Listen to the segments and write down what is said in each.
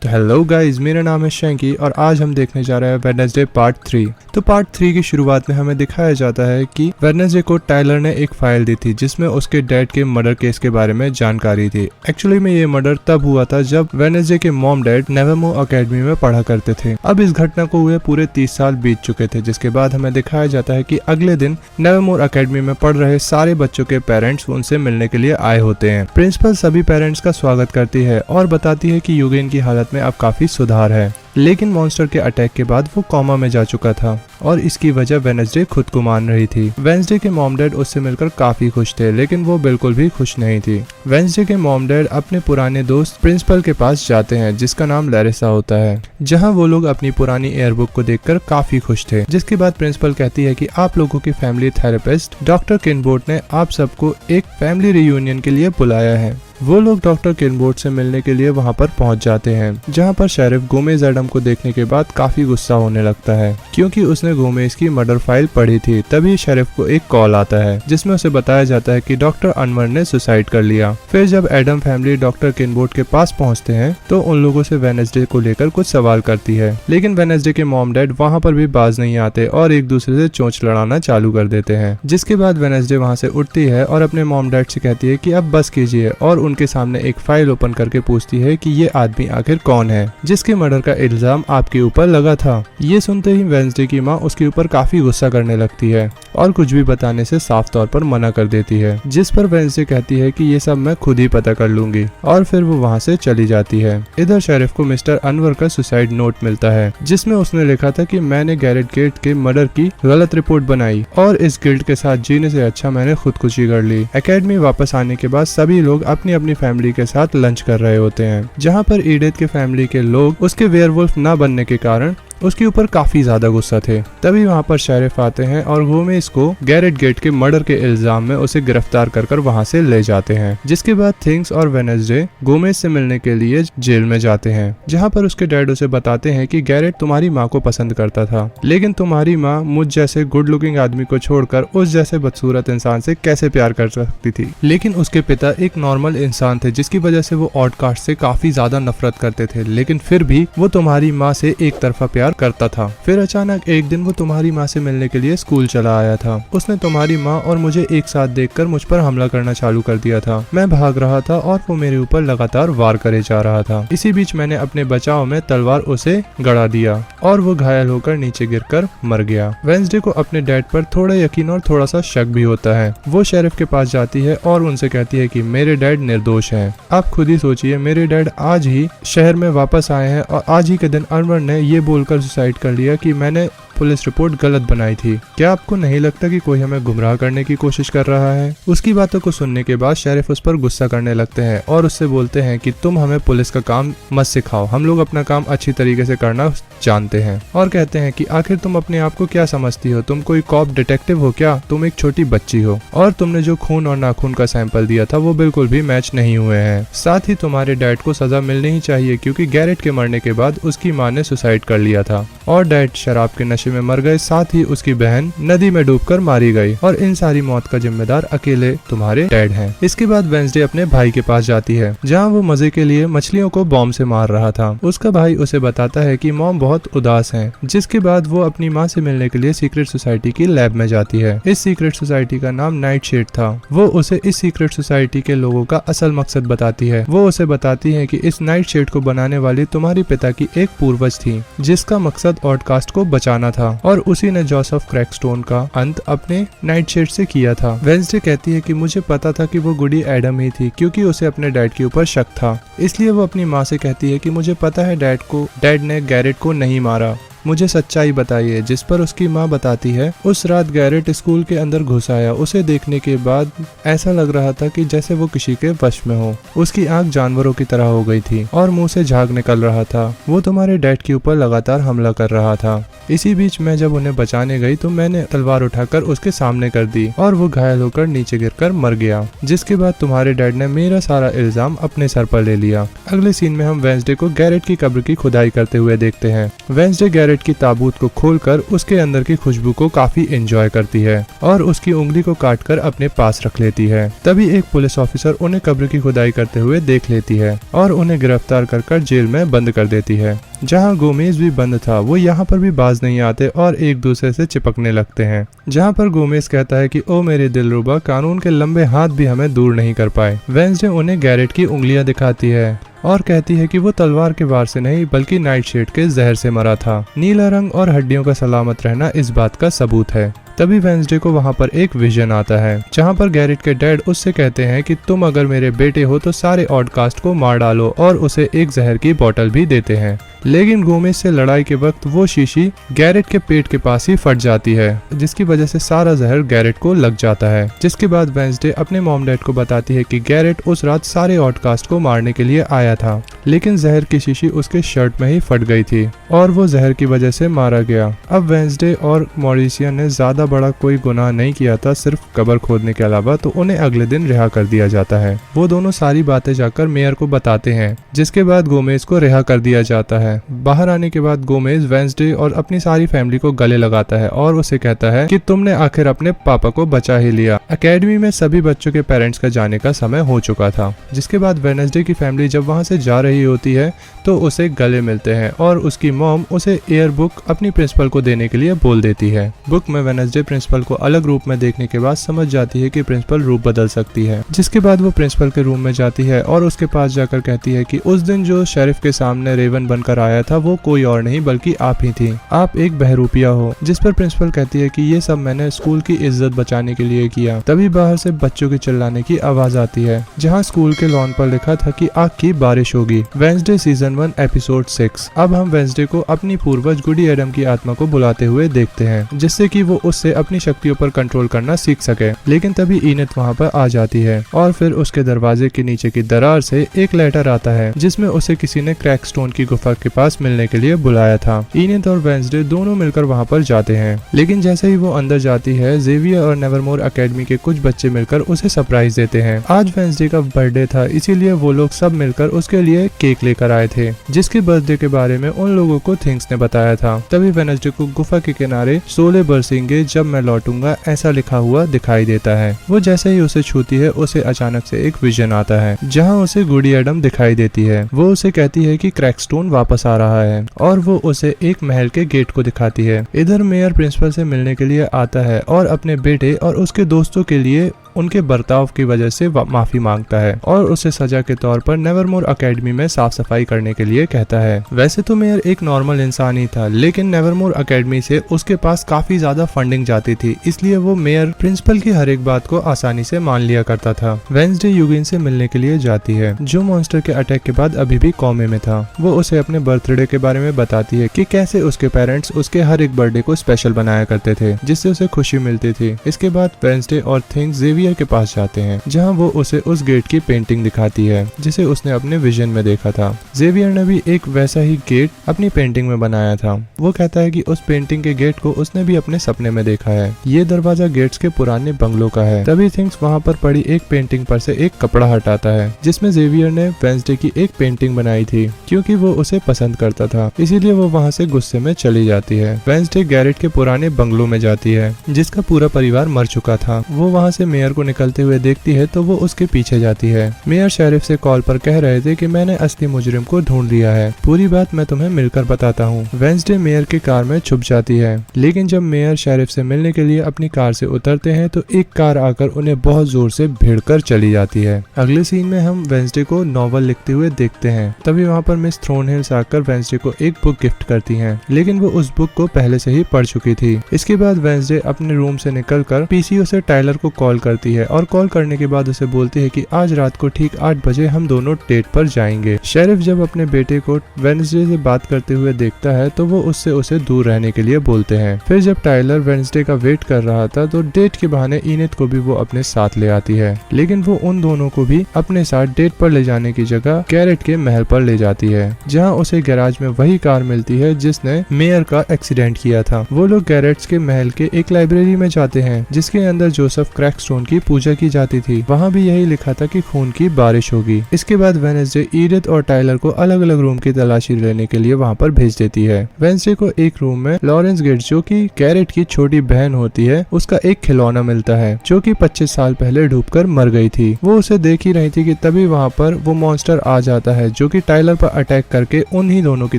तो hello guys, मेरा नाम है शैंकी और आज हम देखने जा रहे हैं वेडनेसडे पार्ट 3। तो पार्ट 3 की शुरुआत में हमें दिखाया जाता है कि वेडनेसडे को टाइलर ने एक फाइल दी थी जिसमें उसके डैड के मर्डर केस के बारे में जानकारी थी। एक्चुअली में ये मर्डर तब हुआ था जब वेडनेसडे के मॉम डैड नेवरमोर एकेडमी में पढ़ा करते थे। अब इस घटना को हुए पूरे 30 साल बीत चुके थे, जिसके बाद हमें दिखाया जाता है कि अगले दिन नेवरमोर एकेडमी में पढ़ रहे सारे बच्चों के पेरेंट्स उनसे मिलने के लिए आए होते हैं। प्रिंसिपल सभी पेरेंट्स का स्वागत करती है और बताती है कि यूगेन की हालत में अब काफी सुधार है, लेकिन मॉन्स्टर के अटैक के बाद वो कोमा में जा चुका था और इसकी वजह वेडनेसडे खुद को मान रही थी। वेडनेसडे के मॉम डैड उससे मिलकर काफी खुश थे, लेकिन वो बिल्कुल भी खुश नहीं थी। वेडनेसडे के मॉम डैड अपने पुराने दोस्त प्रिंसिपल के पास जाते हैं जिसका नाम लैरिसा होता है, जहां वो लोग अपनी पुरानी एयरबुक को देखकर काफी खुश थे। जिसके बाद प्रिंसिपल कहती है कि आप लोगों की फैमिली थेरेपिस्ट डॉक्टर किनबोर्ड ने आप सबको एक फैमिली रियूनियन के लिए बुलाया है। वो लोग डॉक्टर किनबोर्ड से मिलने के लिए वहां पर पहुंच जाते हैं, जहां पर शेरिफ गोमेज एडम को देखने के बाद काफी गुस्सा होने लगता है क्योंकि उसने गोमेज की मर्डर फाइल पढ़ी थी। तभी शेरिफ को एक कॉल आता है जिसमें उसे बताया जाता है कि डॉक्टर अनवर ने सुसाइड कर लिया। फिर जब एडम फैमिली डॉक्टर किनबोर्ड के पास पहुंचते हैं तो उन लोगों से वेडनेसडे को लेकर कुछ सवाल करती है, लेकिन वेडनेसडे के मॉम डैड वहां पर भी बाज नहीं आते और एक दूसरे से चोंच लड़ाना चालू कर देते हैं। जिसके बाद वेडनेसडे वहां से उठती है और अपने मॉम डैड से कहती है कि अब बस कीजिए और उनके सामने एक फाइल ओपन करके पूछती है कि ये आदमी आखिर कौन है जिसके मर्डर का इल्जाम आपके ऊपर लगा था। ये सुनते ही वेडनेसडे की माँ उसके ऊपर काफी गुस्सा करने लगती है और कुछ भी बताने से साफ तौर पर मना कर देती है, जिस पर वेडनेसडे कहती है कि ये सब मैं खुद ही पता कर लूंगी और फिर वो वहाँ से चली जाती है। इधर शेरिफ को मिस्टर अनवर का सुसाइड नोट मिलता है जिसमें उसने लिखा था कि मैंने गैरेट गेट के मर्डर की गलत रिपोर्ट बनाई और इस गिल्ट के साथ जीने से अच्छा मैंने खुदकुशी कर ली। एकेडमी वापस आने के बाद सभी लोग अपनी अपनी फैमिली के साथ लंच कर रहे होते हैं, जहां पर ईडिथ के फैमिली के लोग उसके वेयरवुल्फ ना बनने के कारण उसके ऊपर काफी ज्यादा गुस्सा थे। तभी वहां पर शेरिफ आते हैं और गोमेज को गैरेट गेट के मर्डर के इल्जाम में उसे गिरफ्तार कर वहां से ले जाते हैं। जिसके बाद थिंग्स और वेडनेसडे गोमेज से मिलने के लिए जेल में जाते हैं, जहां पर उसके डैड उसे बताते हैं कि गैरेट तुम्हारी माँ को पसंद करता था, लेकिन तुम्हारी माँ मुझ जैसे गुड लुकिंग आदमी को छोड़कर उस जैसे बदसूरत इंसान से कैसे प्यार कर सकती थी। लेकिन उसके पिता एक नॉर्मल इंसान थे जिसकी वजह से वो आउटकास्ट से काफी ज्यादा नफरत करते थे, लेकिन फिर भी वो तुम्हारी माँ से एक तरफा प्यार करता था। फिर अचानक एक दिन वो तुम्हारी माँ से मिलने के लिए स्कूल चला आया था। उसने तुम्हारी माँ और मुझे एक साथ देखकर मुझ पर हमला करना चालू कर दिया था। मैं भाग रहा था और वो मेरे ऊपर लगातार वार करे जा रहा था। इसी बीच मैंने अपने बचाव में तलवार उसे गड़ा दिया और वो घायल होकर नीचे गिरकर मर गया। वेडनेसडे को अपने डैड पर थोड़ा यकीन और थोड़ा सा शक भी होता है। वो शेरिफ के पास जाती है और उनसे कहती है कि मेरे डैड निर्दोष हैं। आप खुद ही सोचिए, मेरे डैड आज ही शहर में वापस आए हैं और आज ही के दिन अनवर ने ये बोलकर सुसाइड कर लिया कि मैंने पुलिस रिपोर्ट गलत बनाई थी। क्या आपको नहीं लगता कि कोई हमें गुमराह करने की कोशिश कर रहा है? उसकी बातों को सुनने के बाद शेरिफ उस पर गुस्सा करने लगते हैं और उससे बोलते हैं कि तुम हमें पुलिस का काम मत सिखाओ, हम लोग अपना काम अच्छी तरीके से करना जानते हैं। और कहते हैं कि आखिर तुम अपने आप को क्या समझती हो? तुम कोई कॉप डिटेक्टिव हो क्या? तुम एक छोटी बच्ची हो और तुमने जो खून और नाखून का सैंपल दिया था वो बिल्कुल भी मैच नहीं हुए हैं। साथ ही तुम्हारे डैड को सजा मिलनी ही चाहिए क्योंकि गैरेट के मरने के बाद उसकी माँ ने सुसाइड कर लिया था और डैड शराब के नशे में मर गए। साथ ही उसकी बहन नदी में डूबकर मारी गई और इन सारी मौत का जिम्मेदार अकेले तुम्हारे डैड हैं। इसके बाद वेडनेसडे अपने भाई के पास जाती है जहां वो मजे के लिए मछलियों को बॉम्ब से मार रहा था। उसका भाई उसे बताता है कि मॉम बहुत उदास हैं। जिसके बाद वो अपनी माँ से मिलने के लिए सीक्रेट सोसाइटी की लैब में जाती है। इस सीक्रेट सोसाइटी का नाम नाइटशेड था। वो उसे इस सीक्रेट सोसाइटी के लोगों का असल मकसद बताती है। वो उसे बताती है कि इस नाइटशेड को बनाने वाली तुम्हारी पिता की एक पूर्वज थी जिसका मकसद आउटकास्ट को बचाना था और उसी ने जोसेफ क्रैकस्टोन का अंत अपने नाइटशेड से किया था। वेडनेसडे कहती है कि मुझे पता था कि वो गुडी एडम ही थी क्योंकि उसे अपने डैड के ऊपर शक था। इसलिए वो अपनी माँ से कहती है कि मुझे पता है डैड ने गैरेट को नहीं मारा, मुझे सच्चाई बताइए। जिस पर उसकी माँ बताती है उस रात गैरेट स्कूल के अंदर घुस आया। उसे देखने के बाद ऐसा लग रहा था कि जैसे वो किसी के वश में हो। उसकी आंख जानवरों की तरह हो गई थी और मुंह से झाग निकल रहा था। वो तुम्हारे डैड के ऊपर लगातार हमला कर रहा था। इसी बीच मैं जब उन्हें बचाने गई तो मैंने तलवार उठाकर उसके सामने कर दी और वो घायल होकर नीचे गिरकर मर गया। जिसके बाद तुम्हारे डैड ने मेरा सारा इल्जाम अपने सर पर ले लिया। अगले सीन में हम वेडनेसडे को गैरेट की कब्र की खुदाई करते हुए देखते हैं। वेडनेसडे गैरेट गैरेट की ताबूत को खोलकर उसके अंदर की खुशबू को काफी एंजॉय करती है और उसकी उंगली को काटकर अपने पास रख लेती है। तभी एक पुलिस ऑफिसर उन्हें कब्र की खुदाई करते हुए देख लेती है और उन्हें गिरफ्तार कर जेल में बंद कर देती है। जहां गोमेज भी बंद था, वो यहाँ पर भी बाज नहीं आते और एक दूसरे से चिपकने लगते हैं। जहां पर गोमेज कहता है कि ओ मेरे दिलरुबा, कानून के लंबे हाथ भी हमें दूर नहीं कर पाए। वेंसडे उन्हें गैरेट की उंगलियां दिखाती है और कहती है कि वो तलवार के वार से नहीं बल्कि नाइटशेड के जहर से मरा था। नीला रंग और हड्डियों का सलामत रहना इस बात का सबूत है। तभी वेंसडे को वहाँ पर एक विजन आता है जहाँ पर गैरेट के डैड उससे कहते हैं कि तुम अगर मेरे बेटे हो तो सारे ऑडकास्ट को मार डालो और उसे एक जहर की बोतल भी देते हैं। लेकिन गोमेज से लड़ाई के वक्त वो शीशी गैरेट के पेट के पास ही फट जाती है, जिसकी वजह से सारा जहर गैरेट को लग जाता है। जिसके बाद वेंसडे अपने मॉम डैड को बताती है कि गैरेट उस रात सारे ऑडकास्ट को मारने के लिए आया था, लेकिन जहर की शीशी उसके शर्ट में ही फट गई थी और वो जहर की वजह से मारा गया। अब वेंसडे और मॉरिसिया ने ज्यादा बड़ा कोई गुनाह नहीं किया था, सिर्फ कब्र खोदने के अलावा, तो उन्हें अगले दिन रिहा कर दिया जाता है। वो दोनों सारी बातें जाकर मेयर को बताते हैं, जिसके बाद गोमेज को रिहा कर दिया जाता है। बाहर आने के बाद गोमेज वेंसडे और अपनी सारी फैमिली को गले लगाता है और उसे कहता है कि तुमने आखिर अपने पापा को बचा ही लिया। एकेडमी में सभी बच्चों के पेरेंट्स का जाने का समय हो चुका था। जिसके बाद वेडनेसडे की फैमिली जब वहां से जा रही होती है तो उसे गले मिलते हैं और उसकी मॉम उसे एयर बुक अपनी प्रिंसिपल को देने के लिए बोल देती है। बुक में वेडनेसडे प्रिंसिपल को अलग रूप में देखने के बाद समझ जाती है कि प्रिंसिपल रूप बदल सकती है। जिसके बाद वो प्रिंसिपल के रूम में जाती है और उसके पास जाकर कहती है कि उस दिन जो शेरिफ के सामने रेवन बनकर आया था वो कोई और नहीं बल्कि आप ही थी। आप एक बहरूपिया हो। जिस पर प्रिंसिपल कहती है कि ये सब मैंने स्कूल की इज्जत बचाने के लिए किया। तभी बाहर से बच्चों के चिल्लाने की आवाज आती है, जहाँ स्कूल के लॉन पर लिखा था कि आग की बारिश होगी। Wednesday season 1 episode 6। अब हम वेडनेसडे को अपनी पूर्वज गुडी एडम की आत्मा को बुलाते हुए देखते हैं, जिससे कि वो उससे अपनी शक्तियों पर कंट्रोल करना सीख सके। लेकिन तभी इनेथ वहाँ पर आ जाती है और फिर उसके दरवाजे के नीचे की दरार से एक लेटर आता है, जिसमें उसे किसी ने क्रैकस्टोन की गुफा के पास मिलने के लिए बुलाया था। इनेथ और वेडनेसडे दोनों मिलकर वहाँ पर जाते हैं, लेकिन जैसे ही वो अंदर जाती है, जेवियर और नेवरमोर एकेडमी के कुछ बच्चे मिलकर उसे सरप्राइज देते हैं। आज वेडनेसडे का बर्थडे था, इसीलिए वो लोग सब मिलकर उसके लिए केक लेकर आए थे, जिसके बर्थडे के बारे में उन लोगों को थिंग्स ने बताया था। तभी वेडनेसडे को गुफा के किनारे 16 बरसेंगे जब मैं लौटूंगा ऐसा लिखा हुआ दिखाई देता है। वो जैसे ही उसे छूती है, उसे अचानक से एक विजन आता है, जहाँ उसे गुडी एडम दिखाई देती है। वो उसे कहती है कि क्रैकस्टोन वापस आ रहा है और वो उसे एक महल के गेट को दिखाती है। इधर मेयर प्रिंसिपल से मिलने के लिए आता है और अपने बेटे और उसके दोस्तों के लिए उनके बर्ताव की वजह से माफी मांगता है और उसे सजा के तौर पर नेवरमोर एकेडमी में साफ सफाई करने के लिए कहता है। वैसे तो मेयर एक नॉर्मल इंसान ही था, लेकिन नेवरमोर एकेडमी से उसके पास काफी ज्यादा फंडिंग जाती थी, इसलिए वो मेयर प्रिंसिपल की हर एक बात को आसानी से मान लिया करता था। वेडनेसडे यूगिन से मिलने के लिए जाती है, जो मॉन्स्टर के अटैक के बाद अभी भी कोमे में था। वो उसे अपने बर्थडे के बारे में बताती है कि कैसे उसके पेरेंट्स उसके हर एक बर्थडे को स्पेशल बनाया करते थे, जिससे उसे खुशी मिलती थी। इसके बाद वेडनेसडे और थिंग्स जेवियर के पास जाते हैं, जहां वो उसे उस गेट की पेंटिंग दिखाती है जिसे उसने अपने विजन में देखा था। जेवियर ने भी एक वैसा ही गेट अपनी पेंटिंग में बनाया था। वो कहता है कि उस पेंटिंग के गेट को उसने भी अपने सपने में देखा है। ये दरवाजा गेट्स के पुराने बंगलों का है। तभी थिंग्स वहाँ पर पड़ी एक पेंटिंग पर से एक कपड़ा हटाता है, जिसमें जेवियर ने वेडनेसडे की एक पेंटिंग बनाई थी। क्योंकि वो उसे पसंद करता था, इसीलिए वो वहाँ से गुस्से में चली जाती है। वेडनेसडे गैरेट के पुराने बंगलों में जाती है, जिसका पूरा परिवार मर चुका था। वो वहाँ से मेयर को निकलते हुए देखती है तो वो उसके पीछे जाती है। मेयर शेरिफ से कॉल पर कह रहे थे कि मैंने असली मुजरिम को ढूंढ लिया है, पूरी बात मैं तुम्हें मिलकर बताता हूँ। वेडनेसडे मेयर की कार में छुप जाती है, लेकिन जब मेयर शेरिफ से मिलने के लिए अपनी कार से उतरते हैं तो एक कार आकर उन्हें बहुत जोर से भिड़कर चली जाती है। अगले सीन में हम वेडनेसडे को नॉवल लिखते हुए देखते हैं। तभी वहाँ पर मिस थ्रोनहिल्स आकर वेडनेसडे को एक बुक गिफ्ट करती हैं, लेकिन वो उस बुक को पहले से ही पढ़ चुकी थी। इसके बाद वेडनेसडे अपने रूम से निकलकर पीसीओ से टाइलर को कॉल करती है और कॉल करने के बाद उसे बोलती है कि आज रात को ठीक 8 बजे हम दोनों डेट पर जाएंगे। शेरिफ जब अपने बेटे को वेडनेसडे से बात करते हुए देखता है तो वो उससे उसे दूर रहने के लिए बोलते हैं। फिर जब टाइलर वेडनेसडे का वेट कर रहा था तो डेट के बहाने इनेथ को भी वो अपने साथ ले आती है, लेकिन वो उन दोनों को भी अपने साथ डेट पर ले जाने की जगह गैरेट के महल पर ले जाती है, जहाँ उसे गैराज में वही कार मिलती है जिसने मेयर का एक्सीडेंट किया था। वो लोग गैरेट्स के महल के एक लाइब्रेरी में जाते हैं, जिसके अंदर जोसेफ क्रैकस्टोन की की पूजा की जाती थी, वहाँ भी यही लिखा था कि खून की बारिश होगी। इसके बाद वेडनेसडे ईडिथ और टाइलर को अलग अलग रूम की तलाशी लेने के लिए वहाँ पर भेज देती है। वेडनेसडे को एक रूम में लॉरेंस गेट्स जो कि कैरेट की छोटी बहन होती है उसका एक खिलौना मिलता है जो कि 25 साल पहले डूबकर मर गई थी। वो उसे देख ही रही थी कि तभी वहाँ पर वो मॉन्स्टर आ जाता है जो कि टाइलर पर अटैक करके उन्हीं दोनों की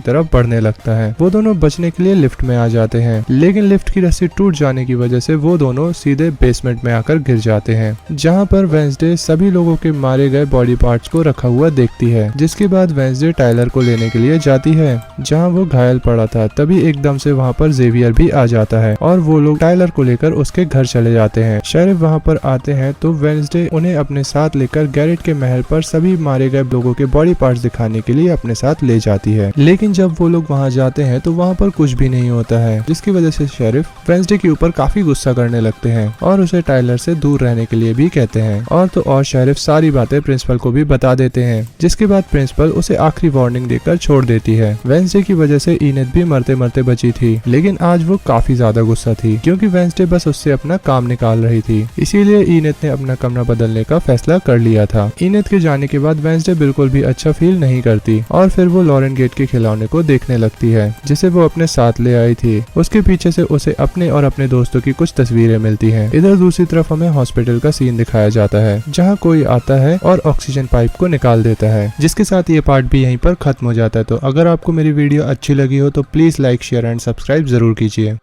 तरफ बढ़ने लगता है। वो दोनों बचने के लिए लिफ्ट में आ जाते हैं, लेकिन लिफ्ट की रस्सी टूट जाने की वजह से वो दोनों सीधे बेसमेंट में आकर गिर जाते हैं, जहाँ पर वेडनेसडे सभी लोगों के मारे गए बॉडी पार्ट्स को रखा हुआ देखती है। जिसके बाद वेडनेसडे टाइलर को लेने के लिए जाती है जहाँ वो घायल पड़ा था। तभी एकदम से वहाँ पर जेवियर भी आ जाता है और वो लोग टाइलर को लेकर उसके घर चले जाते हैं। शेरिफ वहाँ पर आते हैं तो वेडनेसडे उन्हें अपने साथ लेकर गैरेट के महल पर सभी मारे गए लोगों के बॉडी पार्ट्स दिखाने के लिए अपने साथ ले जाती है। लेकिन जब वो लोग वहाँ जाते हैं तो वहाँ पर कुछ भी नहीं होता है, जिसकी वजह से शेरिफ वेडनेसडे के ऊपर काफी गुस्सा करने लगते हैं और उसे टाइलर से दूर रहने के लिए भी कहते हैं। और तो और शेरिफ सारी बातें प्रिंसिपल को भी बता देते हैं, जिसके बाद प्रिंसिपल उसे आखिरी वार्निंग देकर छोड़ देती है। वेडनेसडे की वजह से इनेथ भी मरते मरते बची थी, लेकिन आज वो काफी ज्यादा गुस्सा थी क्योंकि वेडनेसडे बस उससे अपना काम निकाल रही थी। इसीलिए इनेथ ने अपना कमरा बदलने का फैसला कर लिया था। इनेथ के जाने के बाद वेडनेसडे बिल्कुल भी अच्छा फील नहीं करती और फिर वो लॉरेन गेट के खिलौने को देखने लगती है जिसे वो अपने साथ ले आई थी। उसके पीछे से उसे अपने और अपने दोस्तों की कुछ तस्वीरें मिलती हैं। इधर दूसरी तरफ हमें हॉस्पिटल का सीन दिखाया जाता है जहाँ कोई आता है और ऑक्सीजन पाइप को निकाल देता है, जिसके साथ ये पार्ट भी यहीं पर खत्म हो जाता है। तो अगर आपको मेरी वीडियो अच्छी लगी हो तो please like, share and subscribe जरूर कीजिए।